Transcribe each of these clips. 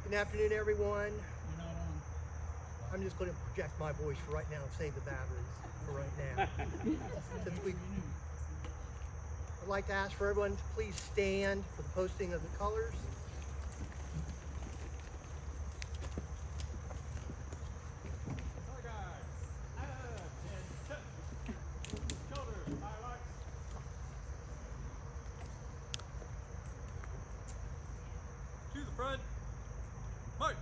Good afternoon, everyone. I'm just going to project my voice for right now and save the batteries for right now. I'd like to ask for everyone to please stand for the posting of the colors. To the front, march!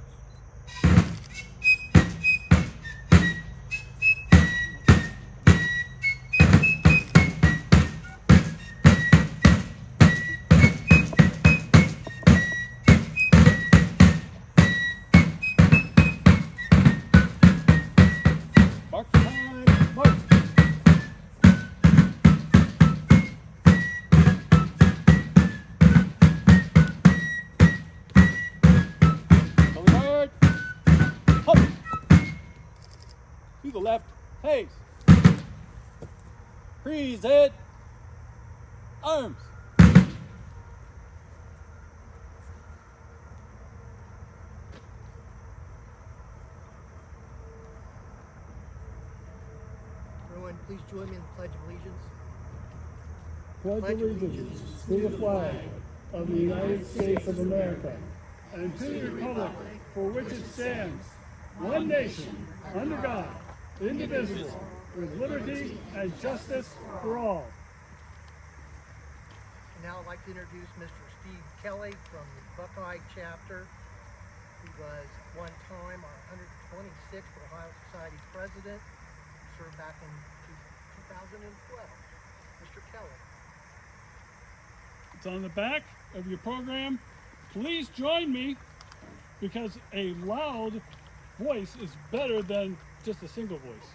March time, march! Forward, hop! To the left, face! Present, arms! Everyone, please join me in the Pledge of Allegiance. Pledge allegiance to the flag of the United States of America and to the republic for which it stands, one nation, under God, indivisible, with liberty and justice for all. And now I'd like to introduce Mr. Steve Kelly from the Buckeye chapter, who was one time our 126th Ohio Society President, served back in 2012. Mr. Kelly. It's on the back of your program. Please join me, because a loud voice is better than just a single voice.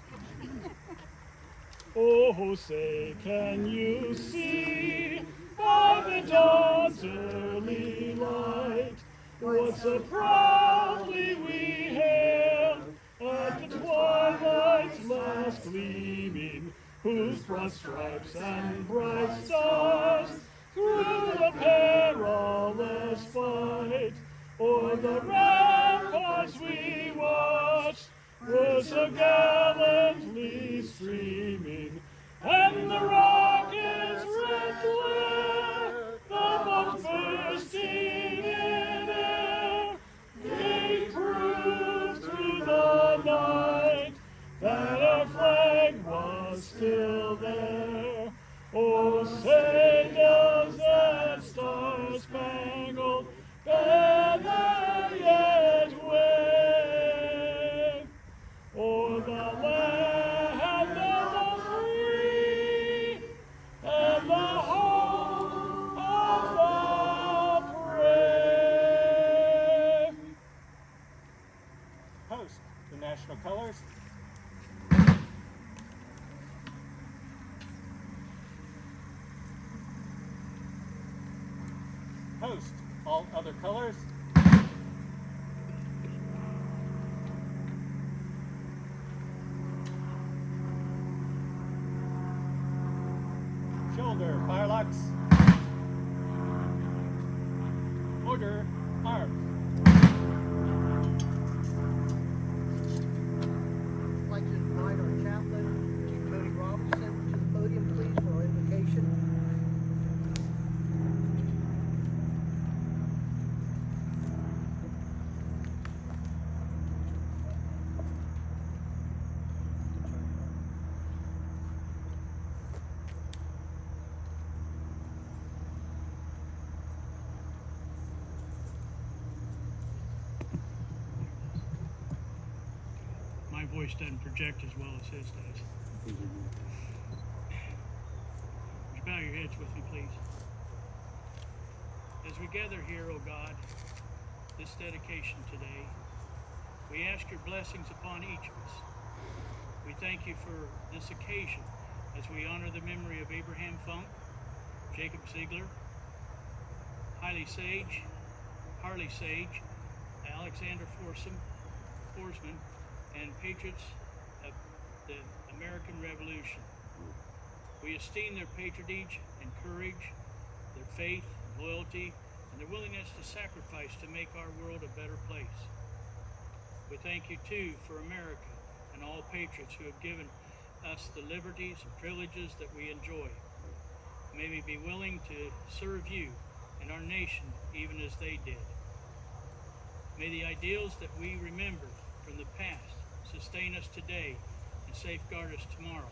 Oh, say, can you see by the dawn's early light what so proudly we hailed at the twilight's last gleaming, whose broad stripes and bright stars through the perilous fight o'er the ramparts we watched were so gallantly streaming, and the rocket's red glare, the bombs bursting in air, gave proof through the night that our flag was still there. Oh, say does that star-spangled banner yet wave o'er the land of the free and the home of the brave? Host the national colors. Host all other colors. Shoulder firelocks. Order arms. I'd like to invite our chaplain, Chief Tony Robinson, to the podium, please, for our invocation. My voice doesn't project as well as his does. Would you bow your heads with me, please? As we gather here, O God, this dedication today, we ask your blessings upon each of us. We thank you for this occasion as we honor the memory of Abraham Funk, Jacob Ziegler, Harley Sage, Alexander Forsman, and Patriots of the American Revolution. We esteem their patronage and courage, their faith, loyalty, and and the willingness to sacrifice to make our world a better place. We thank you too for America and all patriots who have given us the liberties and privileges that we enjoy. May we be willing to serve you and our nation even as they did. May the ideals that we remember from the past sustain us today and safeguard us tomorrow.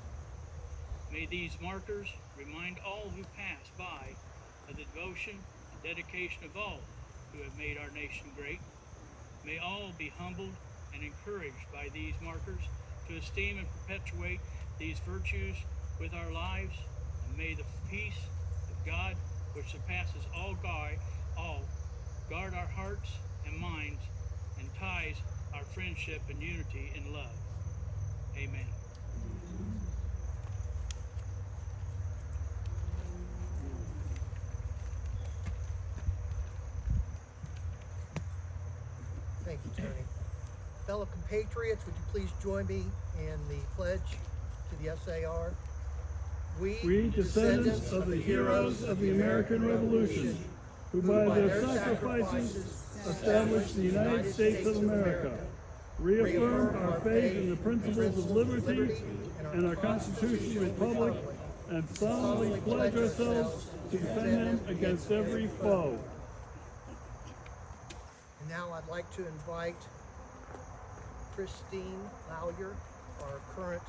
May these markers remind all who pass by of the devotion and dedication of all who have made our nation great. May all be humbled and encouraged by these markers to esteem and perpetuate these virtues with our lives, and may the peace of God, which surpasses all guard our hearts and minds and ties our friendship and unity in love. Amen. Thank you, Tony. Fellow compatriots, would you please join me in the pledge to the SAR? We, descendants of the heroes of the American Revolution, who by their sacrifices established the United States of America, reaffirm our faith in the principles of liberty and our Constitution and Republic, and solemnly pledge ourselves to defend them against every foe. And now I'd like to invite Christine Lawyer, our current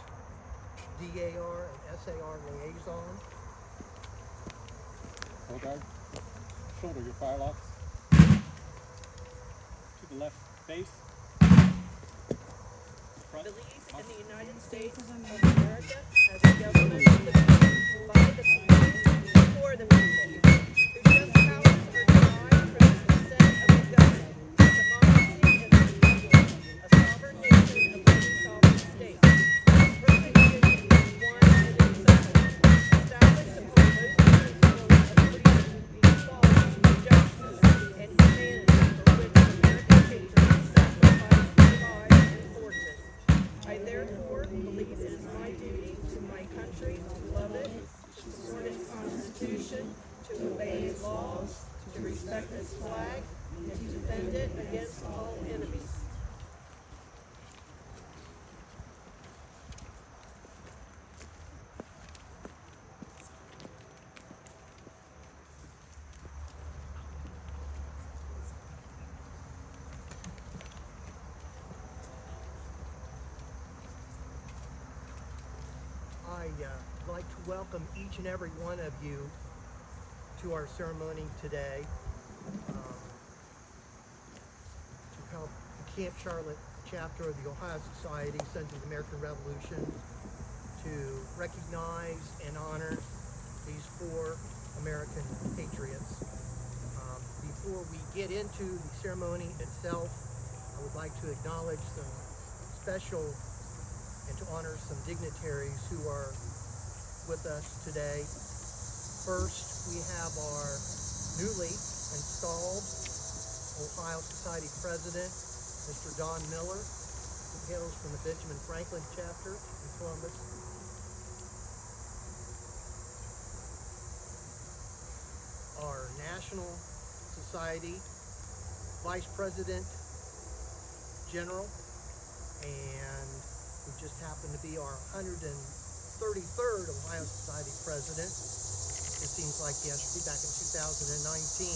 DAR and SAR liaison. Hold guard. Shoulder your firelocks. To the left base. Front. Believe in the United States of America as a government of the people, by the people, for the people, whose just powers are derived from the consent of the government, democracy and the people, a sovereign nation of many sovereign states, perfect union, one and indivisible, established upon those principles of freedom, equality, justice, and humanity for which American patriots sacrificed their lives and fortunes. I therefore believe it is my duty to my country to love it, to support its Constitution, to obey its laws, to respect its flag, and to defend it against all enemies. I'd like to welcome each and every one of you to our ceremony today to help the Camp Charlotte chapter of the Ohio Society Sons of the American Revolution to recognize and honor these 4 American patriots. Before we get into the ceremony itself, I would like to acknowledge some special and to honor some dignitaries who are with us today. First, we have our newly installed Ohio Society President, Mr. Don Miller, who hails from the Benjamin Franklin chapter in Columbus. Our National Society Vice President General, and who just happened to be our 133rd Ohio Society President. It seems like yesterday, back in 2019,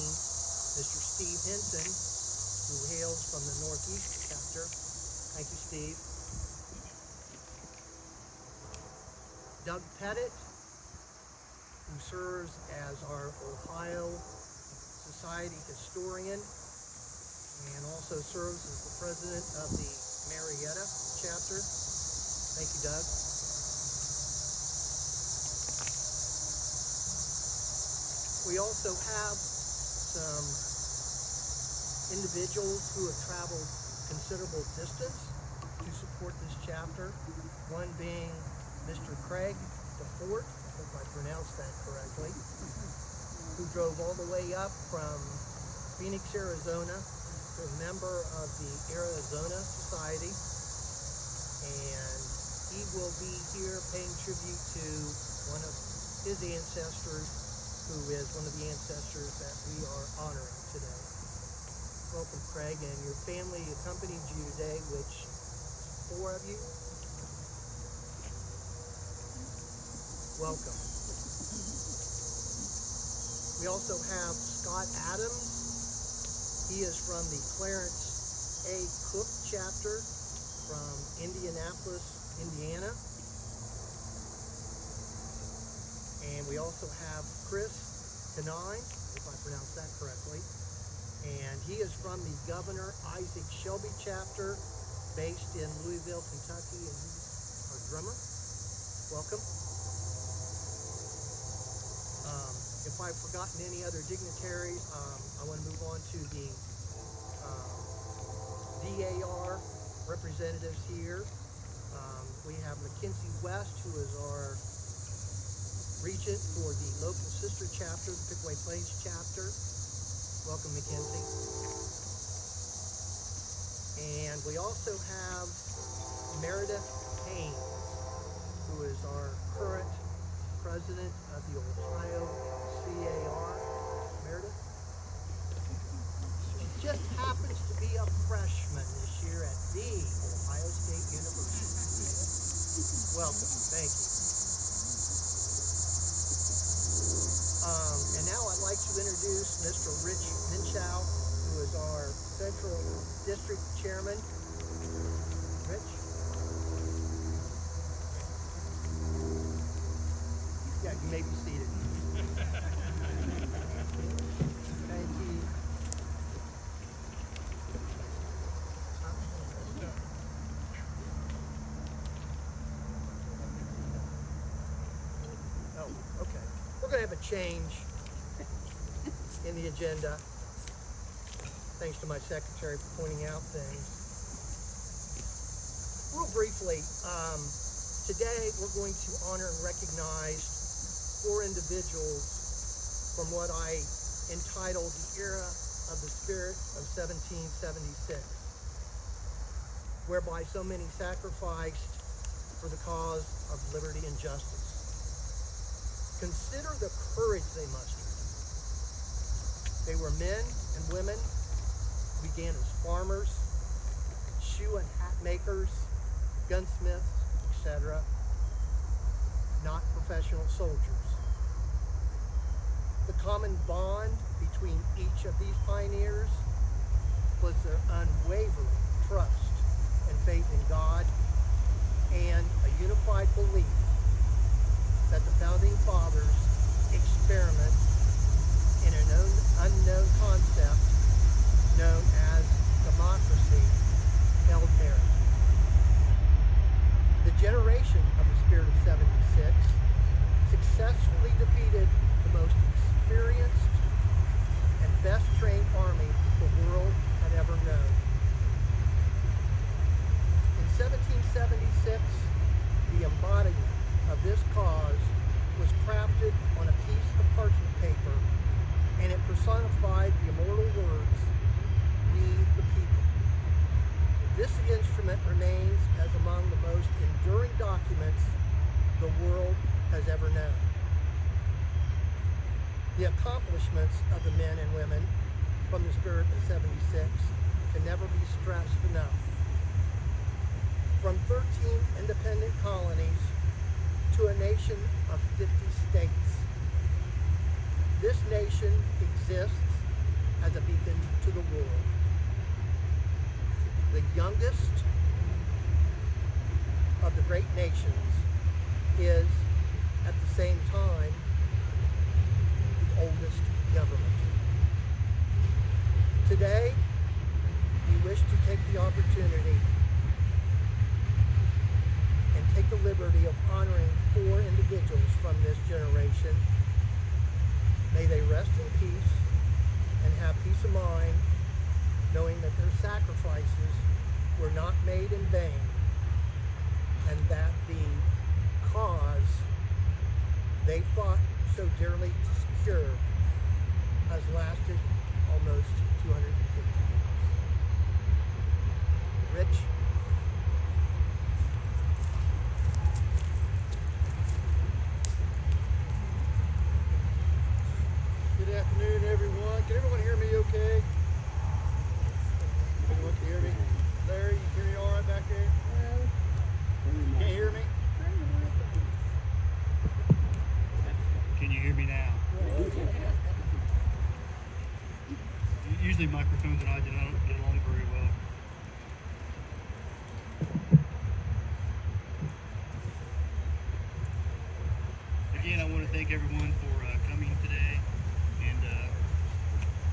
Mr. Steve Henson, who hails from the Northeast chapter. Thank you, Steve. Doug Pettit, who serves as our Ohio Society Historian and also serves as the President of the Marietta chapter. Thank you, Doug. We also have some individuals who have traveled considerable distance to support this chapter. One being Mr. Craig DeFort, I hope I pronounced that correctly, who drove all the way up from Phoenix, Arizona, a member of the Arizona Society, and he will be here paying tribute to one of his ancestors, who is one of the ancestors that we are honoring today. Welcome, Craig, and your family accompanied you today, which 4 of you. Welcome. We also have Scott Adams. He is from the Clarence A. Cook chapter from Indianapolis, Indiana. And we also have Chris Canine, if I pronounced that correctly. And he is from the Governor Isaac Shelby chapter, based in Louisville, Kentucky, and he's our drummer. Welcome. If I've forgotten any other dignitaries, I want to move on to the DAR representatives here. We have Mackenzie West, who is our regent for the local sister chapter, the Pickaway Plains chapter. Welcome, Mackenzie. And we also have Meredith Haynes, who is our current president of the Ohio CAR. Meredith? She just happens to be a freshman this year at the Ohio State University. Welcome. Thank you. And now I'd like to introduce Mr. Rich Minchow, who is our Central District Chairman. Rich? Yeah, you may be seated. Thank you. Oh, okay. We're going to have a change in the agenda. Thanks to my secretary for pointing out things. Real briefly, today we're going to honor and recognize 4 individuals from what I entitled the Era of the Spirit of 1776, whereby so many sacrificed for the cause of liberty and justice. Consider the courage they mustered. They were men and women who began as farmers, shoe and hat makers, gunsmiths, etc., not professional soldiers. The common bond between each of these pioneers was their unwavering trust and faith in God and a unified belief that the Founding Fathers experiment in an unknown concept known as democracy held merit. The generation of the Spirit of 76 successfully defeated the most experienced and best trained army the world had ever known. In 1776, the embodiment of this cause was crafted on a piece of parchment paper, and it personified the immortal words, "We the people." This instrument remains as among the most enduring documents the world has ever known. The accomplishments of the men and women from the Spirit of 76 can never be stressed enough. From 13 independent colonies to a nation of 50 states, this nation exists as a beacon to the world. The youngest of the great nations is, at the same time, the oldest government. Today, we wish to take the opportunity and take the liberty of honoring 4 individuals from this generation. May they rest in peace and have peace of mind, knowing that their sacrifices were not made in vain, and that the cause they fought so dearly to secure has lasted almost 250 years. Rich? Good afternoon, everyone. Can everyone hear me okay? Everyone can hear me? Larry, you hear me all right back there? Can't hear me? Can you hear me now? Usually microphones and I don't get along very well. Again, I want to thank everyone for coming today and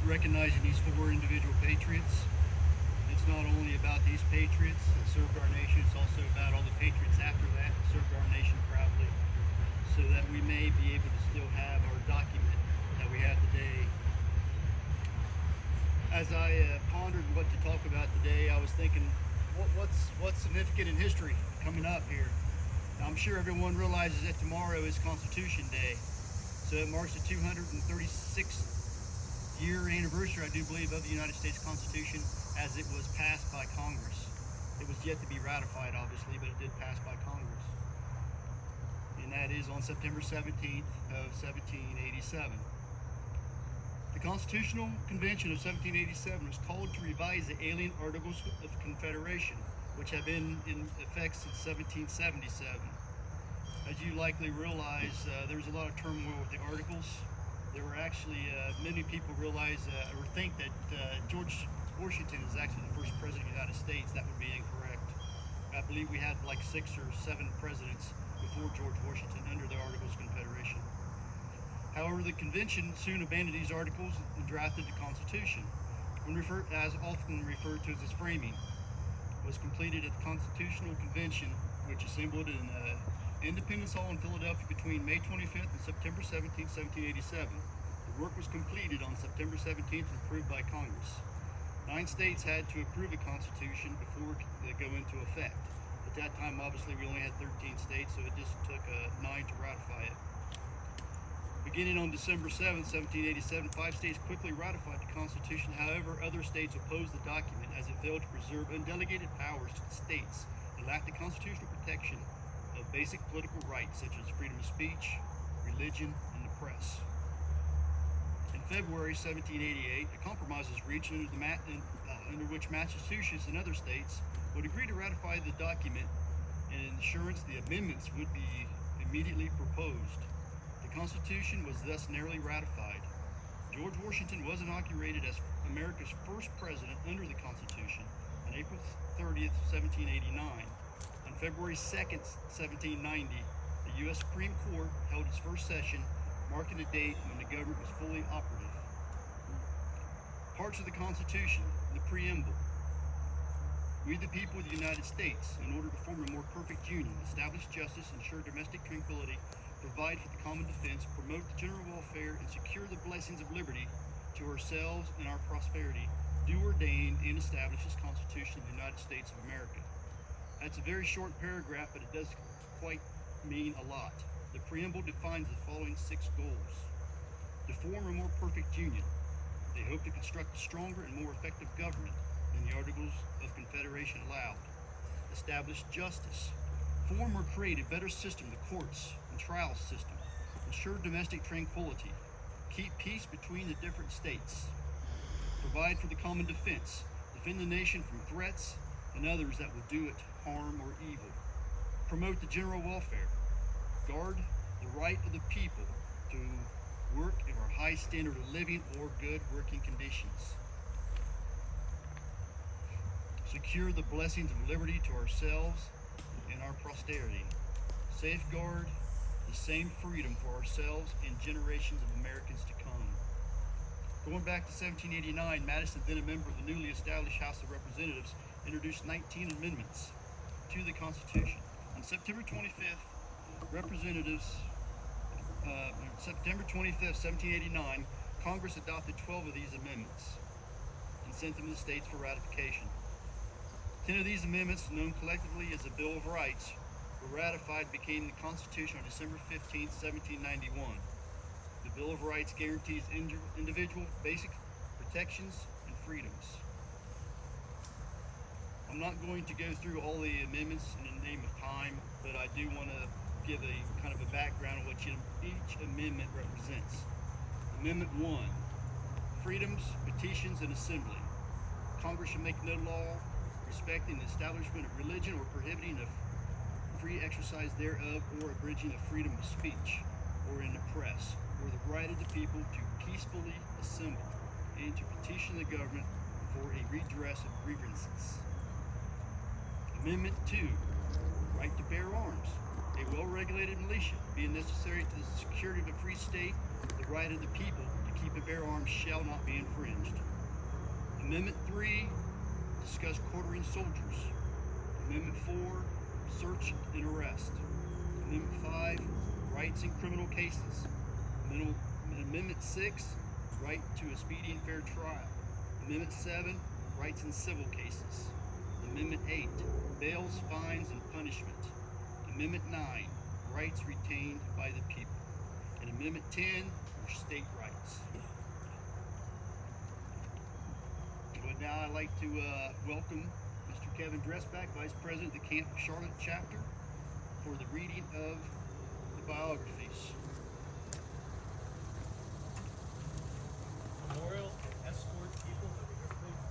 recognizing these 4 individual patriots. It's not only about these patriots that served our nation, it's also about all the patriots after that that served our nation proudly, so that we may be able to still have our document that we have today. As I pondered what to talk about today, I was thinking, what's significant in history coming up here? I'm sure everyone realizes that tomorrow is Constitution Day, so it marks the 236th year anniversary, I do believe, of the United States Constitution as it was passed by Congress. It was yet to be ratified, obviously, but it did pass by Congress. And that is on September 17th of 1787. The Constitutional Convention of 1787 was called to revise the Alien Articles of Confederation, which have been in effect since 1777. As you likely realize, there was a lot of turmoil with the Articles. There were actually, many people realize or think that George Washington is actually the first president of the United States. That would be incorrect. I believe we had like 6 or 7 presidents before George Washington under the Articles of Confederation. However, the convention soon abandoned these articles and drafted the Constitution, as often referred to as its framing. Was completed at the Constitutional Convention, which assembled in Independence Hall in Philadelphia between May 25th and September 17th, 1787. The work was completed on September 17th and approved by Congress. 9 states had to approve the Constitution before it go into effect. At that time, obviously, we only had 13 states, so it just took 9 to ratify it. Beginning on December 7, 1787, 5 states quickly ratified the Constitution. However, other states opposed the document as it failed to preserve undelegated powers to the states and lacked the constitutional protection of basic political rights such as freedom of speech, religion, and the press. In February 1788, a compromise was reached under which Massachusetts and other states would agree to ratify the document and assurance the amendments would be immediately proposed. The Constitution was thus narrowly ratified. George Washington was inaugurated as America's first president under the Constitution on April 30th, 1789. On February 2nd, 1790, the U.S. Supreme Court held its first session, marking the date when the government was fully operative. Parts of the Constitution, the preamble. We the people of the United States, in order to form a more perfect union, establish justice, ensure domestic tranquility, provide for the common defense, promote the general welfare, and secure the blessings of liberty to ourselves and our prosperity, do ordain and establish this Constitution of the United States of America. That's a very short paragraph, but it does quite mean a lot. The preamble defines the following 6 goals. To form a more perfect union, they hope to construct a stronger and more effective government than the Articles of Confederation allowed. Establish justice. Form or create a better system, the courts and trial system. Ensure domestic tranquility. Keep peace between the different states. Provide for the common defense. Defend the nation from threats and others that will do it harm or evil. Promote the general welfare. Guard the right of the people to work of our high standard of living or good working conditions. Secure the blessings of liberty to ourselves and our posterity. Safeguard the same freedom for ourselves and generations of Americans to come. Going back to 1789, Madison, then a member of the newly established House of Representatives, introduced 19 amendments to the Constitution. On September 25th, September 25th, 1789, Congress adopted 12 of these amendments and sent them to the states for ratification. 10 of these amendments, known collectively as the Bill of Rights, were ratified and became the Constitution on December 15th, 1791. The Bill of Rights guarantees individual basic protections and freedoms. I'm not going to go through all the amendments in the name of time, but I do want to give a kind of a background of what each amendment represents. Amendment 1, freedoms, petitions, and assembly. Congress shall make no law respecting the establishment of religion or prohibiting the free exercise thereof or abridging of freedom of speech or in the press or the right of the people to peacefully assemble and to petition the government for a redress of grievances. Amendment 2, right to bear arms. A well-regulated militia, being necessary to the security of a free state, the right of the people to keep and bear arms shall not be infringed. Amendment 3, discuss quartering soldiers. Amendment 4, search and arrest. Amendment 5, rights in criminal cases. Amendment 6, right to a speedy and fair trial. Amendment 7, rights in civil cases. Amendment 8, bails, fines, and punishment. Amendment 9, rights retained by the people. And Amendment 10 are state rights. But now I'd like to welcome Mr. Kevin Dressback, Vice President of the Camp Charlotte chapter, for the reading of the biographies. Memorial escort people over here, please.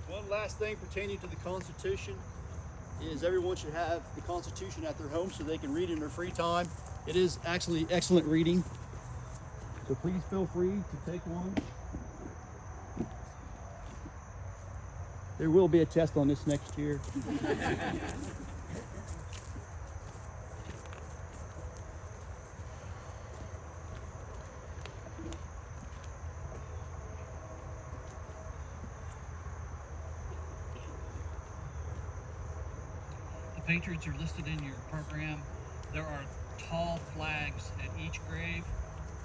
One last thing pertaining to the Constitution is everyone should have the Constitution at their home so they can read in their free time. It is actually excellent reading, so please feel free to take one. There will be a test on this next year. The Patriots are listed in your program. There are tall flags at each grave.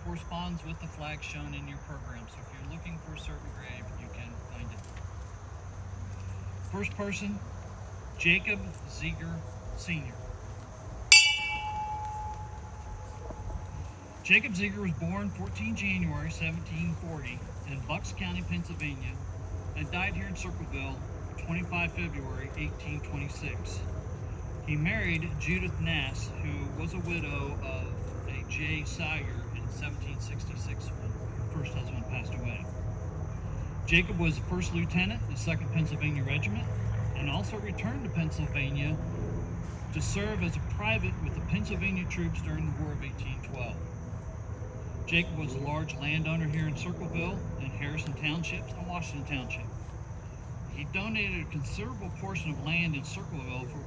Corresponds with the flag shown in your program. So if you're looking for a certain grave, you can find it. First person, Jacob Zeger Sr. Jacob Zeger was born 14 January 1740 in Bucks County, Pennsylvania, and died here in Circleville 25 February 1826. He married Judith Nass, who was a widow of a J. Sawyer in 1766 when her first husband passed away. Jacob was the first lieutenant in the 2nd Pennsylvania Regiment and also returned to Pennsylvania to serve as a private with the Pennsylvania troops during the War of 1812. Jacob was a large landowner here in Circleville and Harrison Townships and Washington Township. He donated a considerable portion of land in Circleville for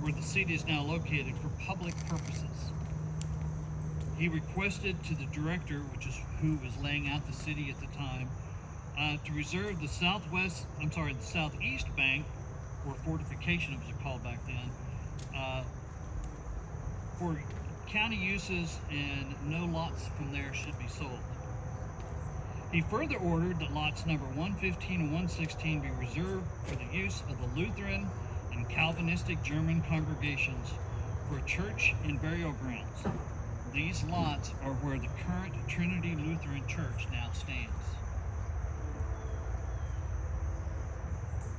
where the city is now located for public purposes. He requested to the director, which is who was laying out the city at the time, to reserve the southeast bank, or fortification it was called back then, for county uses, and no lots from there should be sold. He further ordered that lots number 115 and 116 be reserved for the use of the Lutheran and Calvinistic German congregations for a church and burial grounds. These lots are where the current Trinity Lutheran Church now stands.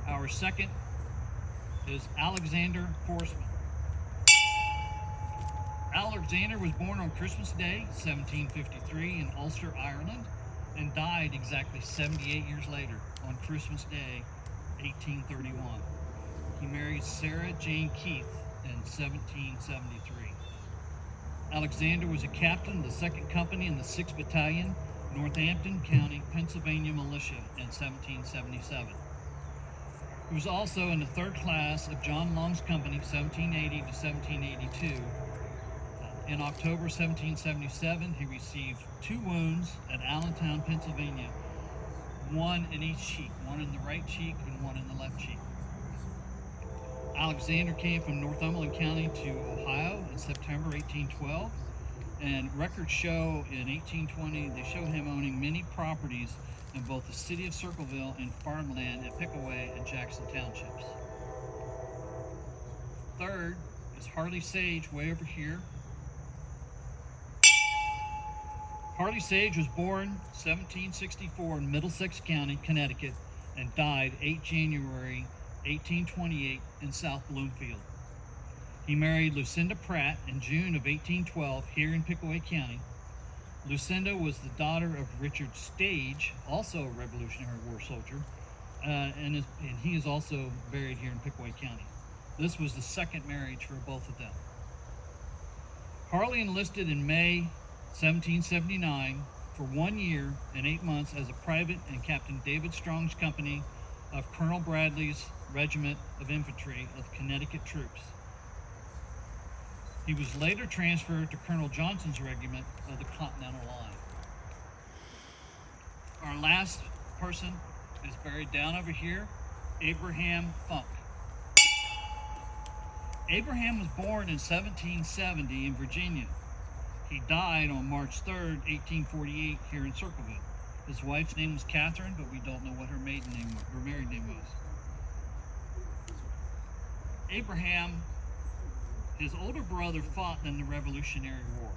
Our second is Alexander Forsman. Alexander was born on Christmas Day, 1753 in Ulster, Ireland, and died exactly 78 years later on Christmas Day, 1831. He married Sarah Jane Keith in 1773. Alexander was a captain of the 2nd Company in the 6th Battalion, Northampton County, Pennsylvania Militia in 1777. He was also in the 3rd class of John Long's Company, 1780 to 1782. In October 1777, he received 2 wounds at Allentown, Pennsylvania, one in each cheek, one in the right cheek and one in the left cheek. Alexander came from Northumberland County to Ohio in September 1812, and records show in 1820 they show him owning many properties in both the city of Circleville and farmland at Pickaway and Jackson Townships. Third is Harley Sage, way over here. Harley Sage was born 1764 in Middlesex County, Connecticut, and died 8 January 1828 in South Bloomfield. He married Lucinda Pratt in June of 1812 here in Pickaway County. Lucinda was the daughter of Richard Stage, also a Revolutionary War soldier, and he is also buried here in Pickaway County. This was the second marriage for both of them. Harley enlisted in May 1779 for 1 year and 8 months as a private in Captain David Strong's company of Colonel Bradley's Regiment of Infantry of Connecticut troops. He was later transferred to Colonel Johnson's regiment of the Continental Line. Our last person is buried down over here, Abraham Funk. Abraham was born in 1770 in Virginia. He died on March 3rd, 1848 here in Circleville. His wife's name was Catherine, but we don't know what her married name was. Abraham, his older brother, fought in the Revolutionary War,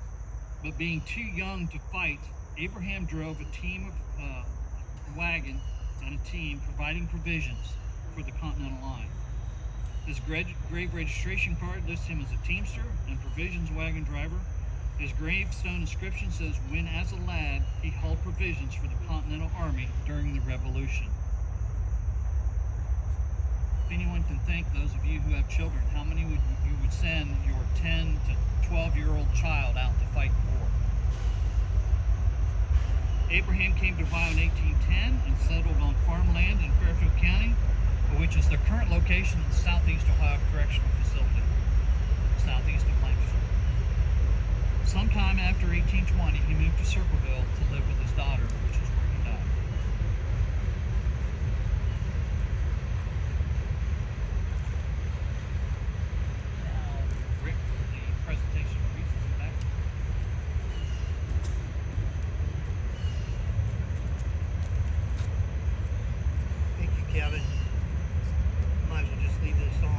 but being too young to fight, Abraham drove a team of wagon and a team providing provisions for the Continental Line. His grave registration card lists him as a teamster and provisions wagon driver. His gravestone inscription says, when as a lad he hauled provisions for the Continental Army during the Revolution. If anyone can think, those of you who have children, how many would you would send your 10 to 12-year-old child out to fight the war? Abraham came to Ohio in 1810 and settled on farmland in Fairfield County, which is the current location of the Southeast Ohio Correctional Facility, southeast of Langston. Sometime after 1820, he moved to Circleville to live with his daughter, which is where he died. Now, Rick, the presentation reads is back. Thank you, Kevin. Might as well just leave this on.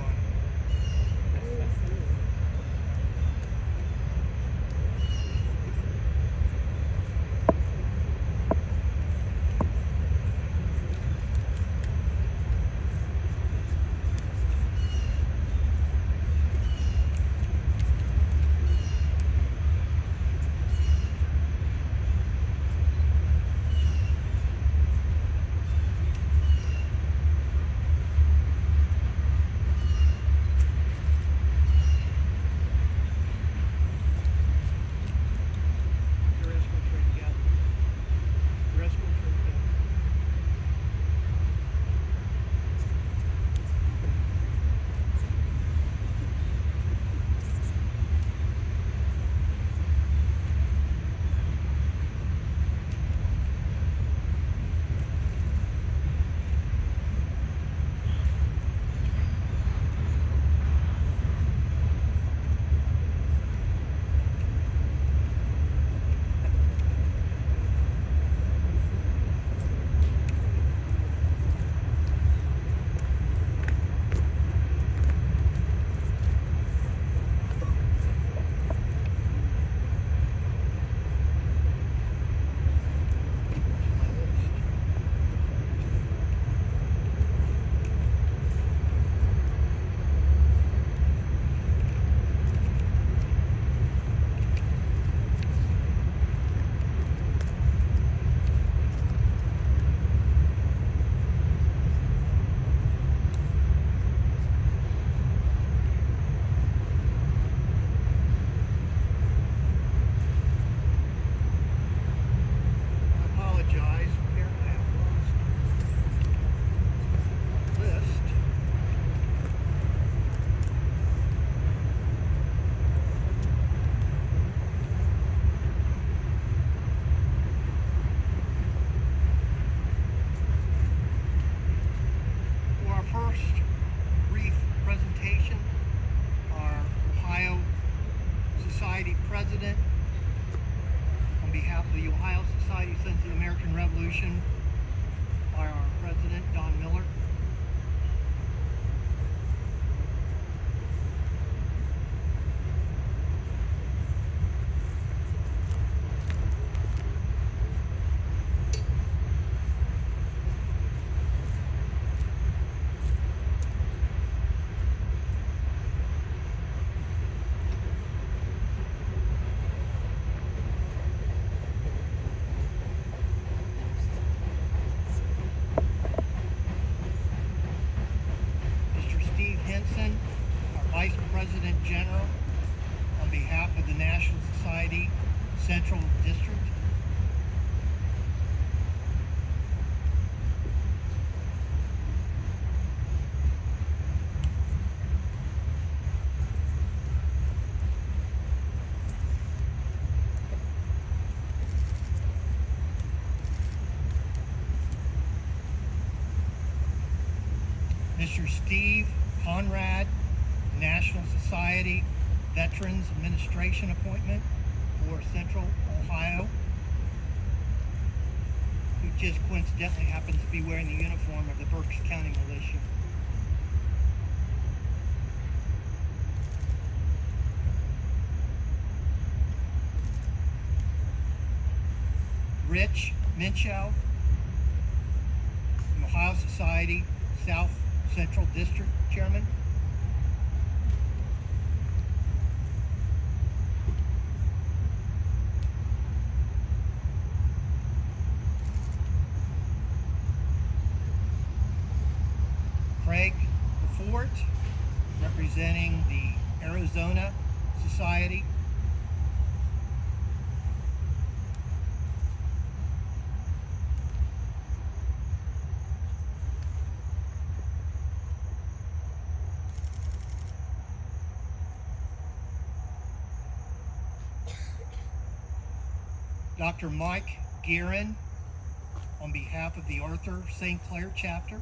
President, on behalf of the Ohio Society since the American Revolution, by our President, Don Miller. Mr. Steve Conrad, National Society Veterans Administration appointment for Central Ohio, who just coincidentally happens to be wearing the uniform of the Berks County Militia. Rich Minshew, from Ohio Society South Central District Chairman. Craig Fort, representing the Arizona Society. Dr. Mike Guerin, on behalf of the Arthur St. Clair chapter.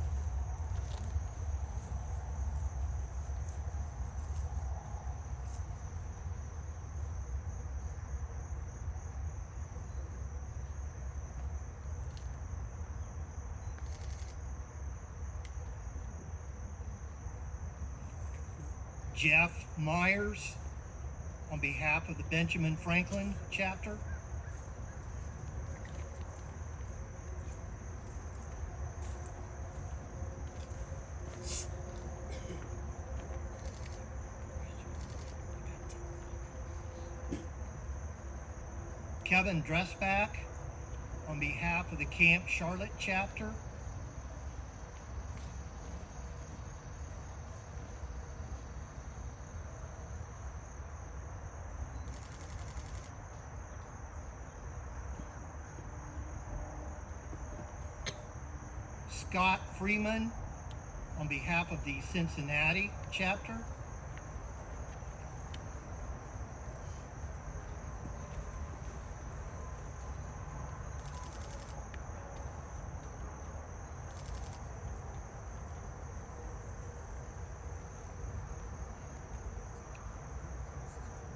Jeff Myers, on behalf of the Benjamin Franklin chapter. Kevin Dressback, on behalf of the Camp Charlotte chapter. Scott Freeman, on behalf of the Cincinnati chapter.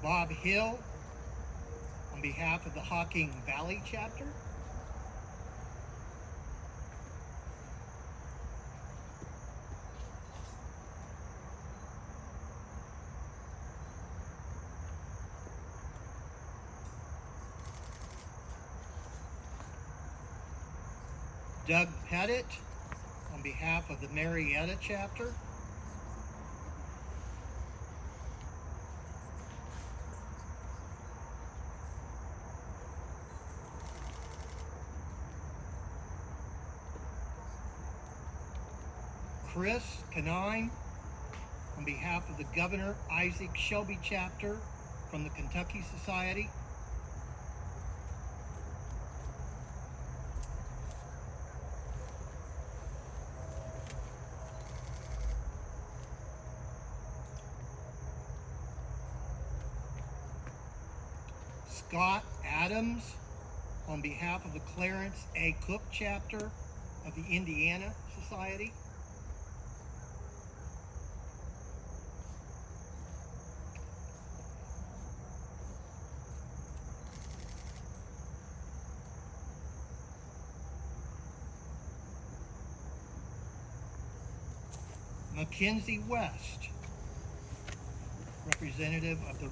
Bob Hill, on behalf of the Hocking Valley chapter. Doug Pettit, on behalf of the Marietta chapter. Chris Canine, on behalf of the Governor Isaac Shelby chapter from the Kentucky Society. Scott Adams, on behalf of the Clarence A. Cook chapter of the Indiana Society. Mackenzie West, representative of the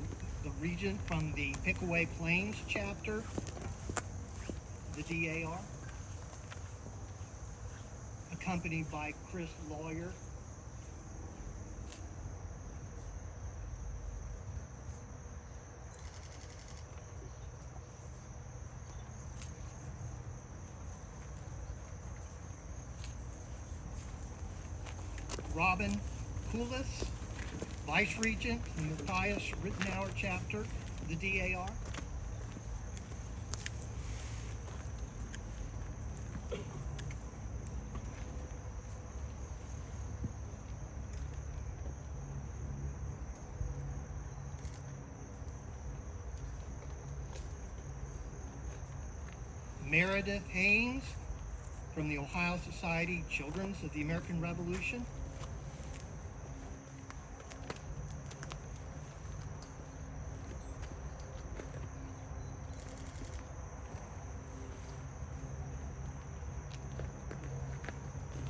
region from the Pickaway Plains chapter, the DAR, accompanied by Chris Lawyer. Robin Coulis, Vice Regent in the Matthias Rittenauer chapter of the DAR. Meredith Haynes from the Ohio Society Children's of the American Revolution.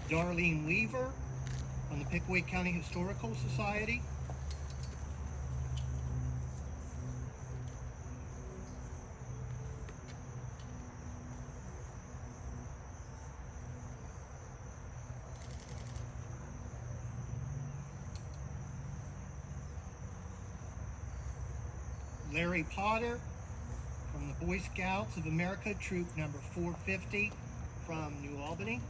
Darlene Weaver from the Pickaway County Historical Society. Larry Potter from the Boy Scouts of America, Troop number 450 from New Albany.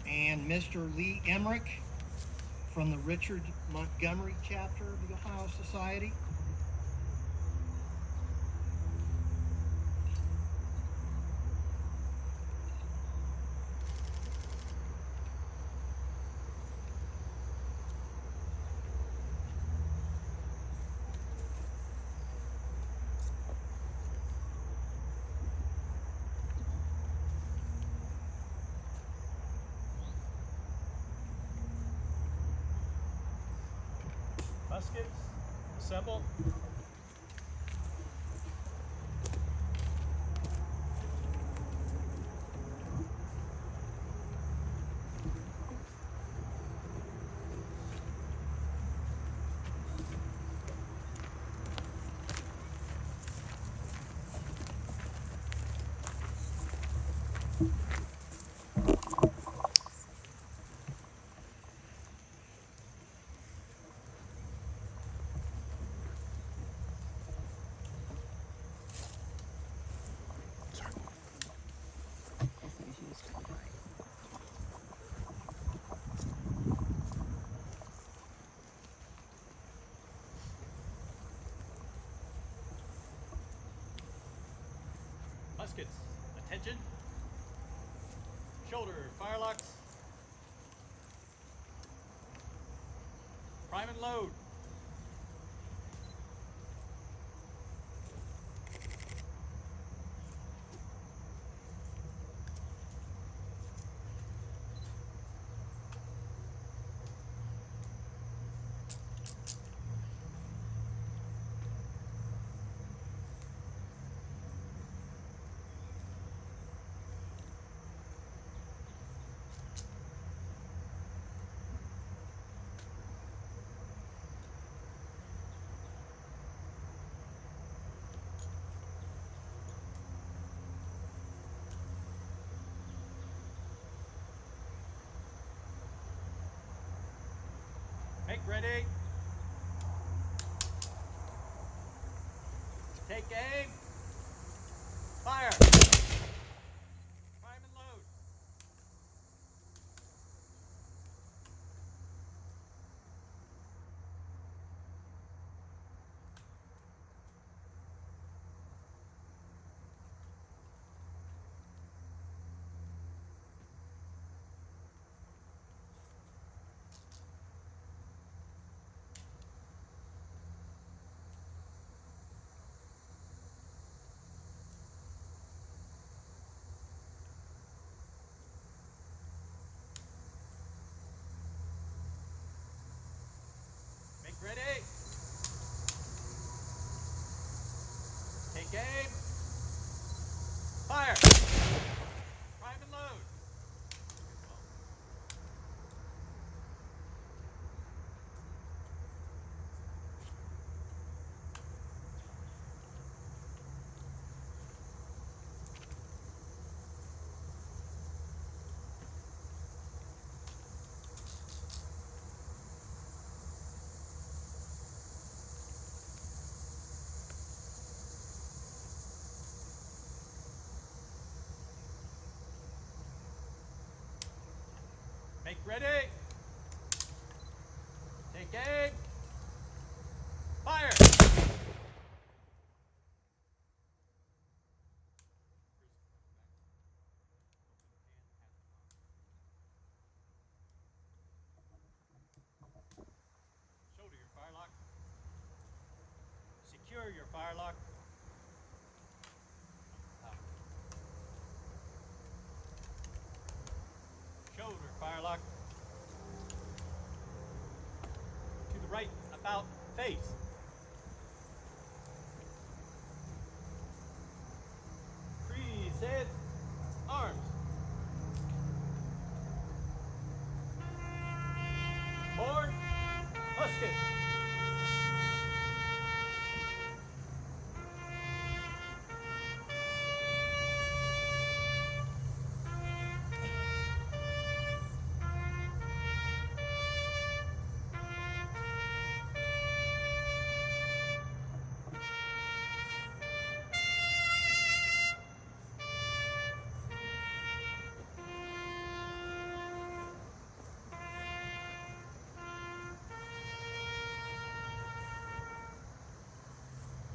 And Mr. Lee Emmerich from the Richard Montgomery chapter of the Ohio Society. Muskets, assemble. Muskets, attention. Shoulder, firelocks. Prime and load. Make ready. Take aim. Fire. Prime and load. Make ready. Take aim. Fire. Prime and load. Make ready. Take aim. Fire. Shoulder your firelock. Secure your firelock. Shoulder firelock. firelock. To the right, about face. Preset. Arms. Horn. Musket.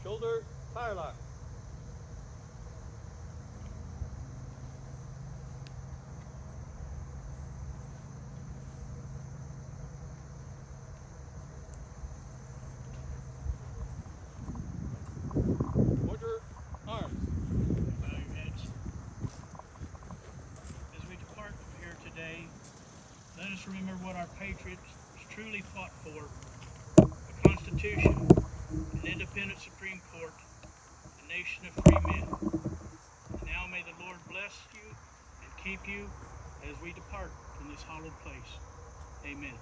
Shoulder, firelock. Order, arms. Bow your heads. As we depart from here today, let us remember what our patriots truly fought for: a Constitution, an independent Supreme Court, a nation of free men. And now may the Lord bless you and keep you as we depart from this hallowed place. Amen.